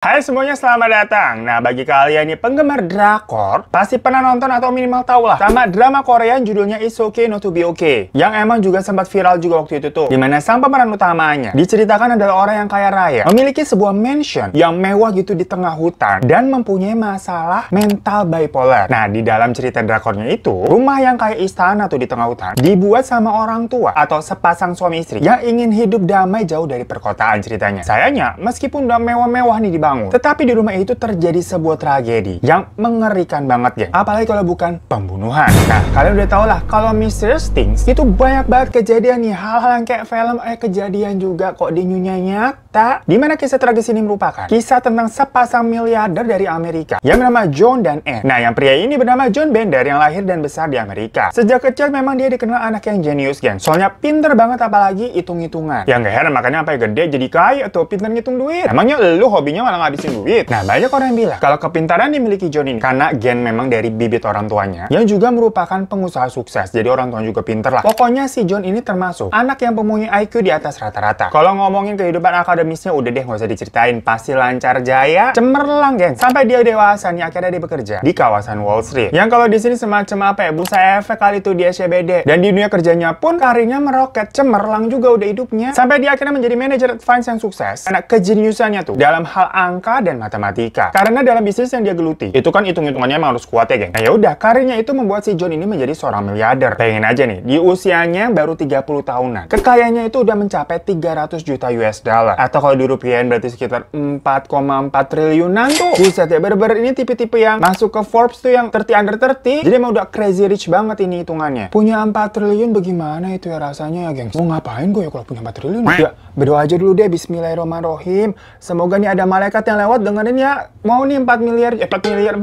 Hai semuanya, selamat datang. Nah, bagi kalian nih penggemar drakor, pasti pernah nonton atau minimal tahu lah sama drama Korea yang judulnya It's Okay Not To Be Okay, yang emang juga sempat viral juga waktu itu tuh, dimana sang pemeran utamanya diceritakan adalah orang yang kaya raya, memiliki sebuah mansion yang mewah gitu di tengah hutan, dan mempunyai masalah mental bipolar. Nah, di dalam cerita drakornya itu, rumah yang kayak istana tuh di tengah hutan dibuat sama orang tua atau sepasang suami istri yang ingin hidup damai jauh dari perkotaan ceritanya. Sayangnya, meskipun udah mewah-mewah nih dibangun, tetapi di rumah itu terjadi sebuah tragedi yang mengerikan banget, geng. Apalagi kalau bukan pembunuhan. Nah, kalian udah tau lah, kalau Mr. Things itu banyak banget kejadian nih, hal-hal yang kayak film kejadian juga kok di dunia nyata. Dimana kisah tragis ini merupakan kisah tentang sepasang miliarder dari Amerika yang bernama John dan Anne. Nah, yang pria ini bernama John Bender yang lahir dan besar di Amerika. Sejak kecil memang dia dikenal anak yang jenius, geng. Soalnya pinter banget, apalagi hitung-hitungan. Ya nggak heran makanya sampai gede jadi kaya tuh, pinter ngitung duit. Emangnya lu hobinya malah ngabisin duit? Nah, banyak orang yang bilang kalau kepintaran dimiliki John ini karena gen memang dari bibit orang tuanya yang juga merupakan pengusaha sukses. Jadi orang tua juga pinter lah. Pokoknya si John ini termasuk anak yang mempunyai IQ di atas rata-rata. Kalau ngomongin kehidupan akademisnya udah deh, nggak usah diceritain, pasti lancar jaya, cemerlang, geng. Sampai dia dewasa nih, akhirnya dia bekerja di kawasan Wall Street. Yang kalau di sini semacam apa ya, bursa efek kali itu di SCBD. Dan di dunia kerjanya pun karirnya meroket, cemerlang juga udah hidupnya. Sampai dia akhirnya menjadi manajer advance yang sukses. Anak kejeniusannya tuh dalam hal angka dan matematika. Karena dalam bisnis yang dia geluti, itu kan hitung-hitungannya emang harus kuat ya, geng. Nah, yaudah, karirnya itu membuat si John ini menjadi seorang miliarder. Pengen aja nih, di usianya baru 30 tahunan. Kekayaannya itu udah mencapai 300 juta US dollar. Atau kalau dirupiahin berarti sekitar 4,4 triliunan tuh. Buset ya, bener-bener ini tipe-tipe yang masuk ke Forbes tuh yang 30 under 30. Jadi emang udah crazy rich banget ini hitungannya. Punya 4 triliun bagaimana itu ya rasanya ya, geng? Mau ngapain gue ya kalau punya 4 triliun? Ya, berdoa aja dulu deh, bismillahirrahmanirrahim. Semoga nih ada malaikat yang lewat dengerin ya. Mau nih 4 miliar, 4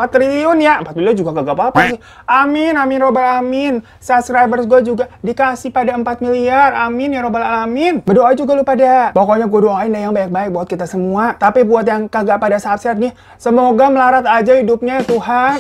triliun ya. 4 miliar juga kagak apa-apa sih. Amin, amin robbal amin. Subscribers gue juga dikasih pada 4 miliar. Amin ya robbal alamin. Berdoa juga lu pada. Pokoknya gue doain deh yang baik-baik buat kita semua. Tapi buat yang kagak pada subscribe nih, semoga melarat aja hidupnya ya Tuhan.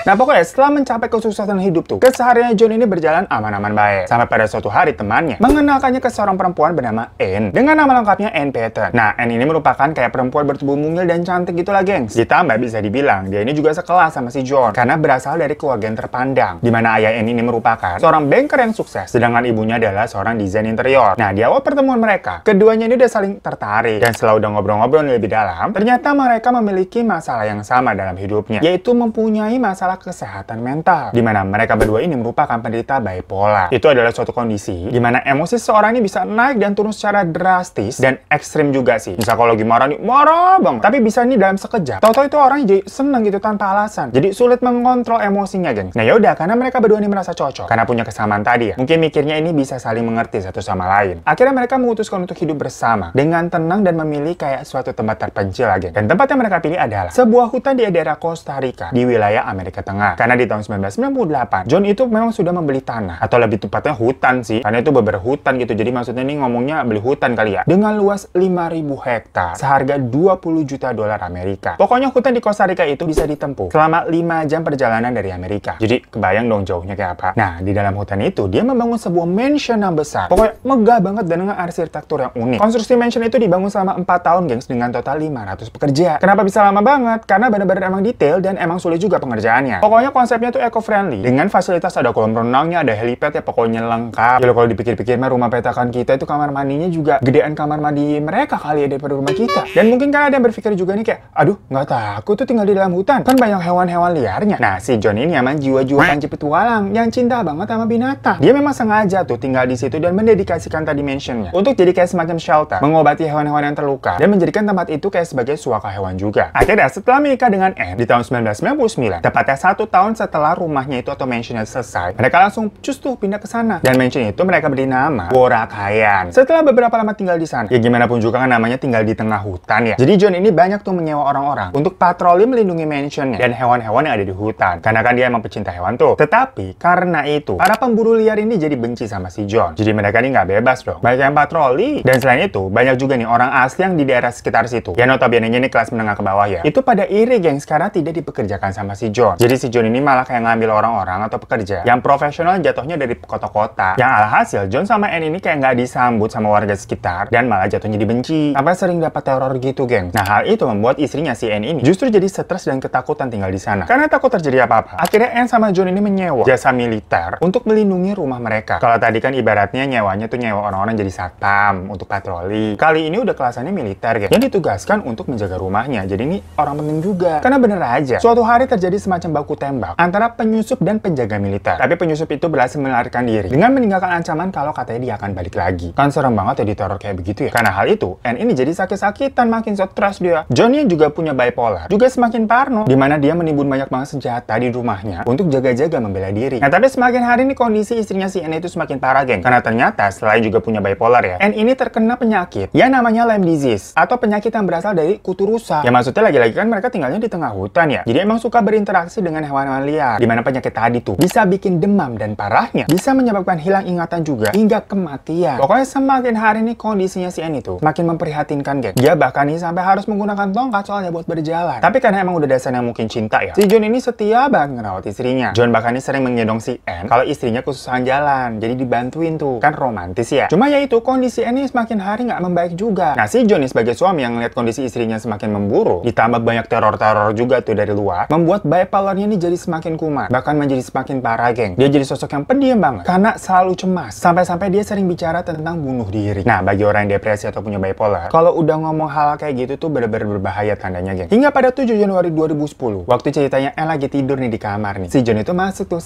Nah, pokoknya setelah mencapai kesuksesan hidup tuh, kesehariannya John ini berjalan aman-aman baik. Sampai pada suatu hari temannya mengenalkannya ke seorang perempuan bernama Anne. Dengan nama lengkapnya Anne Patton. Nah, Anne ini merupakan kayak perempuan bertubuh mungil dan cantik gitu lah, gengs. Ditambah bisa dibilang, dia ini juga sekelas sama si John. Karena berasal dari keluarga yang terpandang. Dimana ayah Anne ini merupakan seorang banker yang sukses. Sedangkan ibunya adalah seorang desain interior. Nah, di awal pertemuan mereka, keduanya ini udah saling tertarik. Dan setelah udah ngobrol-ngobrol lebih dalam, ternyata mereka memiliki masalah yang sama dalam hidupnya. Yaitu mempunyai masalah kesehatan mental, di mana mereka berdua ini merupakan penderita bipolar. Itu adalah suatu kondisi di mana emosi seseorang ini bisa naik dan turun secara drastis dan ekstrim juga sih. Misal kalau lagi marah nih, marah bang, tapi bisa nih dalam sekejap tahu-tahu itu orang jadi seneng gitu tanpa alasan. Jadi sulit mengontrol emosinya, geng. Nah, yaudah, karena mereka berdua ini merasa cocok karena punya kesamaan tadi ya, mungkin mikirnya ini bisa saling mengerti satu sama lain. Akhirnya mereka memutuskan untuk hidup bersama dengan tenang dan memilih kayak suatu tempat terpencil lagi. Dan tempat yang mereka pilih adalah sebuah hutan di daerah Costa Rica di wilayah Amerika Tengah. Karena di tahun 1998, John itu memang sudah membeli tanah, atau lebih tepatnya hutan sih, karena itu beberapa hutan gitu. Jadi maksudnya ini ngomongnya beli hutan kali ya, dengan luas 5.000 hektar, seharga 20 juta dolar Amerika. Pokoknya hutan di Costa Rica itu bisa ditempuh selama 5 jam perjalanan dari Amerika. Jadi kebayang dong jauhnya kayak apa. Nah, di dalam hutan itu, dia membangun sebuah mansion yang besar. Pokoknya megah banget dan dengan arsitektur yang unik. Konstruksi mansion itu dibangun selama 4 tahun, gengs, dengan total 500 pekerja. Kenapa bisa lama banget? Karena benar-benar emang detail dan emang sulit juga pengerjaannya. Pokoknya konsepnya tuh eco-friendly. Dengan fasilitas ada kolam renangnya, ada helipad ya, pokoknya lengkap. Kalau dipikir-pikir mah rumah petakan kita itu kamar mandinya juga gedean kamar mandi mereka kali ya daripada rumah kita. Dan mungkin kan ada yang berpikir juga nih kayak, aduh nggak takut tuh tinggal di dalam hutan. Kan banyak hewan-hewan liarnya. Nah, si John ini emang jiwa-jiwa panci petualang yang cinta banget sama binatang. Dia memang sengaja tuh tinggal di situ dan mendedikasikan tadi mansionnya untuk jadi kayak semacam shelter, mengobati hewan-hewan yang terluka, dan menjadikan tempat itu kayak sebagai suaka hewan juga. Akhirnya setelah menikah dengan Anne di tahun 1999, tepatnya 1 tahun setelah rumahnya itu atau mansionnya selesai, mereka langsung cus tuh pindah ke sana. Dan mansion itu mereka beri nama Boracay. Setelah beberapa lama tinggal di sana, ya gimana pun juga kan namanya tinggal di tengah hutan ya. Jadi John ini banyak tuh menyewa orang-orang untuk patroli melindungi mansionnya dan hewan-hewan yang ada di hutan. Karena kan dia emang pecinta hewan tuh. Tetapi karena itu, para pemburu liar ini jadi benci sama si John. Jadi mereka ini nggak bebas dong. Banyak yang patroli. Dan selain itu, banyak juga nih orang asli yang di daerah sekitar situ. Ya notabene ini kelas menengah ke bawah ya. Itu pada iri, gengs, karena tidak dipekerjakan sama si John. Jadi Jadi si John ini malah kayak ngambil orang-orang atau pekerja yang profesional jatuhnya dari kota-kota. Yang alhasil John sama Anne ini kayak nggak disambut sama warga sekitar dan malah jatuhnya dibenci. Sampai sering dapat teror gitu, geng. Nah, hal itu membuat istrinya si Anne ini justru jadi stres dan ketakutan tinggal di sana. Karena takut terjadi apa-apa. Akhirnya Anne sama John ini menyewa jasa militer untuk melindungi rumah mereka. Kalau tadi kan ibaratnya nyewanya tuh nyewa orang-orang jadi satpam untuk patroli. Kali ini udah kelasannya militer, geng. Yang ditugaskan untuk menjaga rumahnya. Jadi ini orang penting juga. Karena bener aja, suatu hari terjadi semacam baku tembak antara penyusup dan penjaga militer. Tapi penyusup itu berhasil melarikan diri dengan meninggalkan ancaman kalau katanya dia akan balik lagi. Kan serem banget ya diteror kayak begitu ya. Karena hal itu, Anne ini jadi sakit-sakitan, makin stres dia. John yang juga punya bipolar, juga semakin parno, dimana dia menimbun banyak banget senjata di rumahnya untuk jaga-jaga membela diri. Nah, tapi semakin hari ini kondisi istrinya si Anne itu semakin parah, geng. Karena ternyata selain juga punya bipolar ya, Anne ini terkena penyakit yang namanya Lyme disease atau penyakit yang berasal dari kutu rusa. Ya maksudnya lagi-lagi kan mereka tinggalnya di tengah hutan ya. Jadi emang suka berinteraksi dengan hewan-hewan liar. Dimana penyakit tadi tuh bisa bikin demam dan parahnya bisa menyebabkan hilang ingatan juga hingga kematian. Pokoknya semakin hari ini kondisinya si Anne itu makin memprihatinkan, geng. Dia bahkan nih sampai harus menggunakan tongkat soalnya buat berjalan. Tapi karena emang udah dasarnya mungkin cinta ya, si John ini setia banget ngerawat istrinya. John bahkan nih sering menggendong si Anne kalau istrinya kesusahan jalan. Jadi dibantuin tuh. Kan romantis ya. Cuma ya itu kondisi Anne ini semakin hari nggak membaik juga. Nah, si John ini sebagai suami yang ngeliat kondisi istrinya semakin memburuk, ditambah banyak teror-teror juga tuh dari luar, membuat bipolarnya ini jadi semakin kumat, bahkan menjadi semakin parah, geng. Dia jadi sosok yang pendiam banget karena selalu cemas, sampai-sampai dia sering bicara tentang bunuh diri. Nah, bagi orang yang depresi atau punya bipolar, kalau udah ngomong hal kayak gitu tuh bener-bener berbahaya tandanya, geng. Hingga pada 7 Januari 2010, waktu ceritanya Anne lagi tidur nih di kamar nih, si John itu masuk tuh,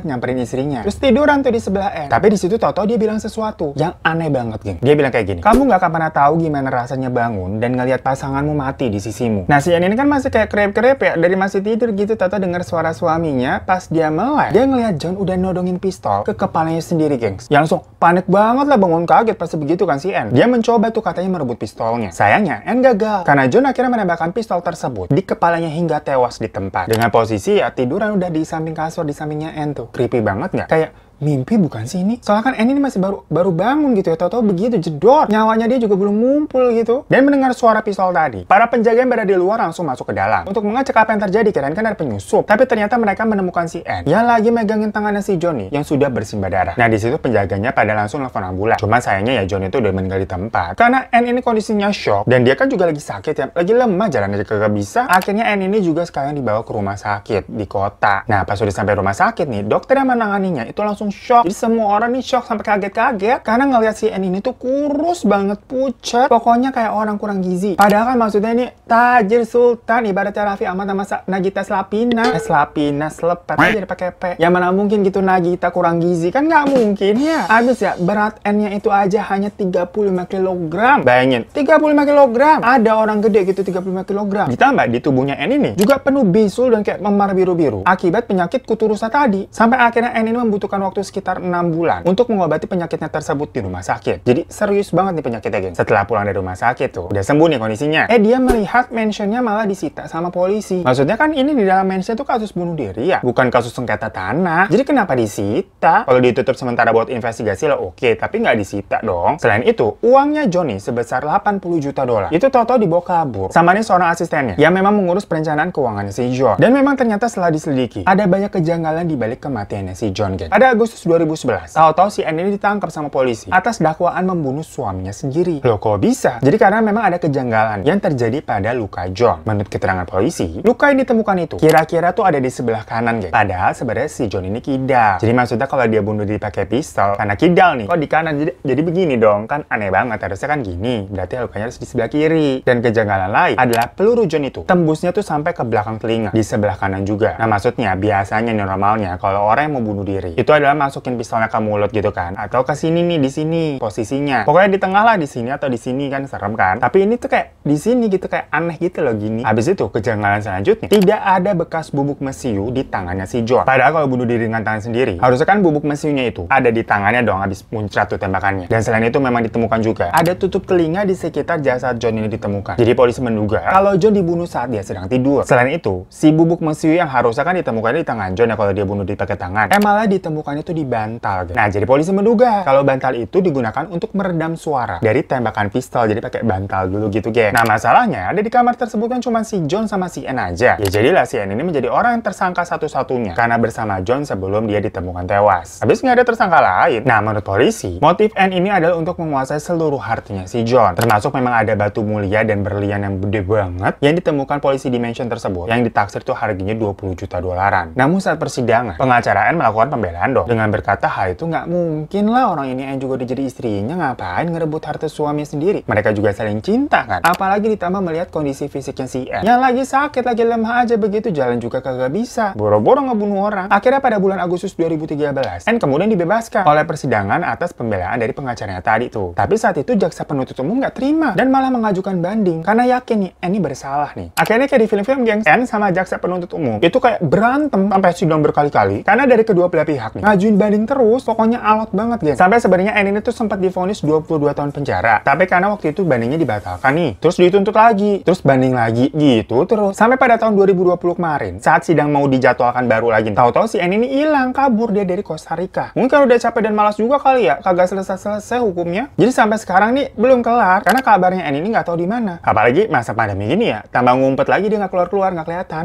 nyamperin istrinya, terus tiduran tuh di sebelah Anne. Tapi di situ tau-tau dia bilang sesuatu yang aneh banget, geng. Dia bilang kayak gini, kamu nggak akan pernah tahu gimana rasanya bangun dan ngelihat pasanganmu mati di sisimu. Nah, si Anne ini kan masih kayak krep-krep ya, dari masih tidur gitu, tata dengar suara suaminya. Pas dia melek, dia ngelihat John udah nodongin pistol ke kepalanya sendiri, gengs. Yang langsung panik banget lah, bangun kaget pas begitu kan si Anne. Dia mencoba tuh katanya merebut pistolnya. Sayangnya Anne gagal karena John akhirnya menembakkan pistol tersebut di kepalanya hingga tewas di tempat. Dengan posisi ya tiduran udah di samping kasur, di sampingnya Anne tuh. Creepy banget nggak? Kayak mimpi bukan sih ini? Soalnya kan Anne ini masih baru bangun gitu ya, tahu-tahu begitu jedor. Nyawanya dia juga belum ngumpul gitu. Dan mendengar suara pistol tadi, para penjaga yang berada di luar langsung masuk ke dalam untuk mengecek apa yang terjadi, kirain kan ada penyusup. Tapi ternyata mereka menemukan si Anne yang lagi megangin tangannya si John yang sudah bersimbah darah. Nah, di situ penjaganya pada langsung nelfon ambulan. Cuma sayangnya ya John itu udah meninggal di tempat. Karena Anne ini kondisinya shock dan dia kan juga lagi sakit ya, lagi lemah, jalan aja kagak bisa. Akhirnya Anne ini juga sekalian dibawa ke rumah sakit di kota. Nah, pas udah sampai rumah sakit nih, dokter yang menanganinya itu langsung shock. Jadi semua orang nih shock sampai kaget-kaget karena ngelihat si Anne ini tuh kurus banget, pucat, pokoknya kayak orang kurang gizi. Padahal kan maksudnya ini tajir sultan, ibaratnya Raffi Ahmad sama Nagita Slavina. Slavina selepet aja dipakai P. Ya mana mungkin gitu Nagita kurang gizi, kan nggak mungkin ya. Habis ya berat Anne-nya itu aja hanya 35 kg. Bayangin, 35 kg. Ada orang gede gitu 35 kg. Ditambah di tubuhnya Anne ini juga penuh bisul dan kayak memar biru-biru akibat penyakit kutu rusa tadi. Sampai akhirnya Anne ini membutuhkan waktu sekitar 6 bulan untuk mengobati penyakitnya tersebut di rumah sakit. Jadi serius banget nih penyakitnya, geng. Setelah pulang dari rumah sakit tuh, udah sembuh nih kondisinya. Dia melihat mansionnya malah disita sama polisi. Maksudnya kan ini di dalam mansion tuh kasus bunuh diri ya, bukan kasus sengketa tanah. Jadi kenapa disita? Kalau ditutup sementara buat investigasi lah oke, tapi nggak disita dong. Selain itu, uangnya Johnny sebesar 80 juta dolar. Itu tau-tau dibawa kabur sama nih seorang asistennya yang memang mengurus perencanaan keuangannya si John. Dan memang ternyata setelah diselidiki, ada banyak kejanggalan di balik kematiannya si John, geng. Pada Agustus 2011, tahu-tahu si Anne ini ditangkap sama polisi atas dakwaan membunuh suaminya sendiri. Loh, kok bisa? Jadi karena memang ada kejanggalan yang terjadi pada luka John. Menurut keterangan polisi, luka yang ditemukan itu kira-kira tuh ada di sebelah kanan, geng. Padahal sebenarnya si John ini kidal. Jadi maksudnya kalau dia bunuh diri pakai pistol, karena kidal nih, kok di kanan? Jadi begini dong, kan aneh banget. Harusnya kan gini, berarti lukanya harus di sebelah kiri. Dan kejanggalan lain adalah peluru John itu tembusnya tuh sampai ke belakang telinga, di sebelah kanan juga. Nah, maksudnya biasanya normalnya kalau orang yang mau bunuh diri itu adalah masukin pistolnya ke mulut gitu kan, atau ke sini nih, di sini posisinya, pokoknya di tengah lah, di sini atau di sini, kan serem kan. Tapi ini tuh kayak di sini gitu, kayak aneh gitu loh gini. Habis itu kejanggalan selanjutnya, tidak ada bekas bubuk mesiu di tangannya si John. Padahal kalau bunuh diri dengan tangan sendiri, harusnya kan bubuk mesiunya itu ada di tangannya dong, habis muncrat tuh tembakannya. Dan selain itu memang ditemukan juga ada tutup telinga di sekitar jasad John ini ditemukan. Jadi polisi menduga kalau John dibunuh saat dia sedang tidur. Selain itu, si bubuk mesiu yang harusnya kan ditemukan di tangan John ya kalau dia bunuh diri pakai tangan, malah ditemukannya itu di bantal, guys. Nah, jadi polisi menduga kalau bantal itu digunakan untuk meredam suara dari tembakan pistol, jadi pakai bantal dulu gitu, guys. Nah, masalahnya ada di kamar tersebut kan cuma si John sama si N aja. Ya jadilah si N ini menjadi orang yang tersangka satu-satunya karena bersama John sebelum dia ditemukan tewas. Habis nggak ada tersangka lain. Nah, menurut polisi, motif N ini adalah untuk menguasai seluruh hartanya si John. Termasuk memang ada batu mulia dan berlian yang gede banget yang ditemukan polisi di mansion tersebut yang ditaksir tuh harganya 20 juta dolaran. Namun saat persidangan, pengacara N melakukan pembelaan dong dengan berkata hal itu nggak mungkin lah, orang ini N juga udah jadi istrinya, ngapain ngerebut harta suami sendiri. Mereka juga saling cinta kan. Apalagi ditambah melihat kondisi fisiknya si N yang lagi sakit, lagi lemah aja begitu, jalan juga kagak bisa. Boro-boro ngebunuh orang. Akhirnya pada bulan Agustus 2013, N kemudian dibebaskan oleh persidangan atas pembelaan dari pengacaranya tadi tuh. Tapi saat itu jaksa penuntut umum nggak terima dan malah mengajukan banding karena yakin nih N ini bersalah nih. Akhirnya kayak di film-film gengs, N sama jaksa penuntut umum itu kayak berantem sampai sidang berkali-kali karena dari kedua belah pihak nih ngajuin banding terus, pokoknya alot banget gengs. Sampai sebenarnya N ini tuh sempat divonis 22 tahun penjara, tapi karena waktu itu bandingnya dibatalkan nih, terus dituntut lagi, terus banding lagi gitu terus sampai pada tahun 2020 kemarin saat sidang mau dijadwalkan baru lagi, tahu-tahu si N ini hilang, kabur dia dari Costa Rica. Mungkin udah capek dan malas juga kali ya, kagak selesai-selesai hukumnya. Jadi sampai sekarang nih belum kelar karena kabarnya N ini nggak tahu di mana. Apalagi masa pandemi gini ya, tambah ngumpet lagi dia nggak keluar-keluar, nggak kelihatan.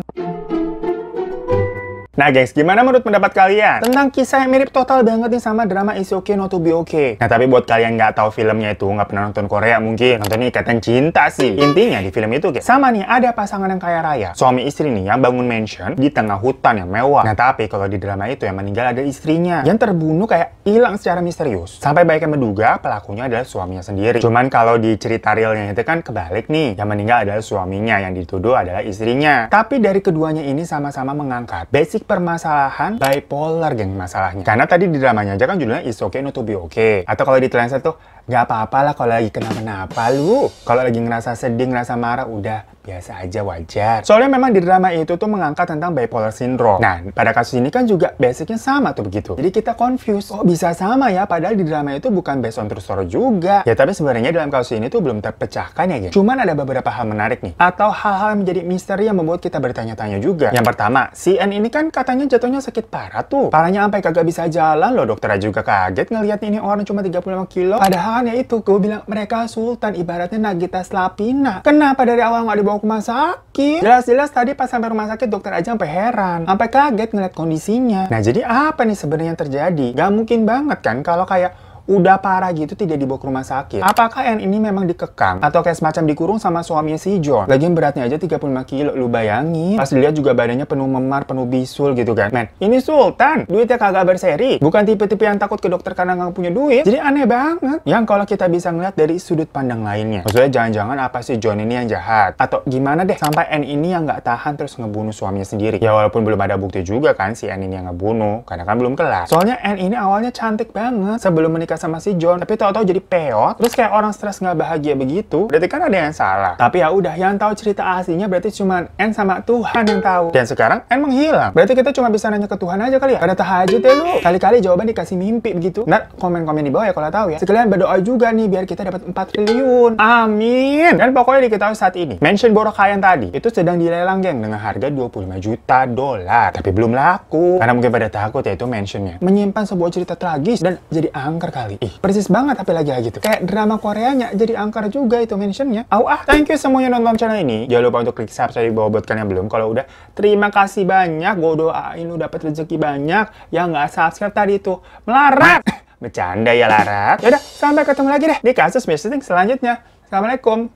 Nah guys, gimana menurut pendapat kalian tentang kisah yang mirip total banget nih sama drama It's Okay Not To Be Okay? Nah tapi buat kalian nggak tahu filmnya itu, nggak pernah nonton Korea mungkin, nontonnya Ikatan Cinta sih. Intinya di film itu guys, sama nih ada pasangan yang kaya raya, suami istri nih yang bangun mansion di tengah hutan yang mewah. Nah tapi kalau di drama itu yang meninggal ada istrinya yang terbunuh kayak hilang secara misterius. Sampai banyak yang menduga pelakunya adalah suaminya sendiri. Cuman kalau di cerita realnya itu kan kebalik nih, yang meninggal adalah suaminya, yang dituduh adalah istrinya. Tapi dari keduanya ini sama-sama mengangkat basic permasalahan bipolar geng masalahnya. Karena tadi di dramanya aja kan judulnya It's Okay Not To Be Okay. Atau kalau di translate tuh gak apa-apa lah kalau lagi kenapa-napa lu. Kalau lagi ngerasa sedih, ngerasa marah, udah biasa aja, wajar. Soalnya memang di drama itu tuh mengangkat tentang bipolar syndrome. Nah, pada kasus ini kan juga basicnya sama tuh begitu. Jadi kita confused, oh bisa sama ya, padahal di drama itu bukan based on true story juga. Ya tapi sebenarnya dalam kasus ini tuh belum terpecahkan ya geng. Cuman ada beberapa hal menarik nih, atau hal-hal yang menjadi misteri yang membuat kita bertanya-tanya juga. Yang pertama, si N ini kan katanya jatuhnya sakit parah tuh. Parahnya sampai kagak bisa jalan loh, dokternya juga kaget ngelihat ini orang cuma 35 kilo. Padahal ya itu, gue bilang mereka sultan, ibaratnya Nagita Slavina. Kenapa dari awal nggak dibawa ke rumah sakit? Jelas-jelas tadi pas sampai rumah sakit dokter aja sampai heran, sampai kaget ngeliat kondisinya. Nah jadi apa nih sebenarnya yang terjadi? Gak mungkin banget kan kalau kayak udah parah gitu tidak dibawa ke rumah sakit. Apakah N ini memang dikekang atau kayak semacam dikurung sama suaminya si John? Lagian beratnya aja 35 kilo, lu bayangin. Pas dilihat juga badannya penuh memar, penuh bisul gitu kan. Men, ini sultan, duitnya kagak berseri. Bukan tipe-tipe yang takut ke dokter karena nggak punya duit. Jadi aneh banget. Yang kalau kita bisa ngeliat dari sudut pandang lainnya. Maksudnya jangan-jangan apa sih John ini yang jahat? Atau gimana deh sampai N ini yang nggak tahan terus ngebunuh suaminya sendiri? Ya walaupun belum ada bukti juga kan si N ini yang ngebunuh, karena kan belum kelar. Soalnya N ini awalnya cantik banget sebelum menikah sama si John, tapi tahu-tahu jadi peot, terus kayak orang stres nggak bahagia begitu. Berarti kan ada yang salah. Tapi ya udah, yang tahu cerita aslinya berarti cuma N sama Tuhan yang tahu. Dan sekarang N menghilang. Berarti kita cuma bisa nanya ke Tuhan aja kali ya. Pada tahajud ya lu. Kali-kali jawaban dikasih mimpi begitu. Nah, komen-komen di bawah ya kalau tahu ya. Sekalian berdoa juga nih biar kita dapat 4 triliun. Amin. Dan pokoknya diketahui saat ini, mansion Boracay tadi itu sedang dilelang geng dengan harga 25 juta dolar. Tapi belum laku. Karena mungkin pada takut ya itu mansionnya menyimpan sebuah cerita tragis dan jadi angker kali. Persis banget tapi lagi gitu. Kayak drama Koreanya jadi angker juga itu mentionnya. Thank you semuanya nonton channel ini. Jangan lupa untuk klik subscribe di bawah buat kalian yang belum. Kalau udah, terima kasih banyak. Gue doain lu dapat rezeki banyak. Yang nggak subscribe tadi itu melarat. Bercanda ya larat. Yaudah, sampai ketemu lagi deh di kasus Missing selanjutnya. Assalamualaikum.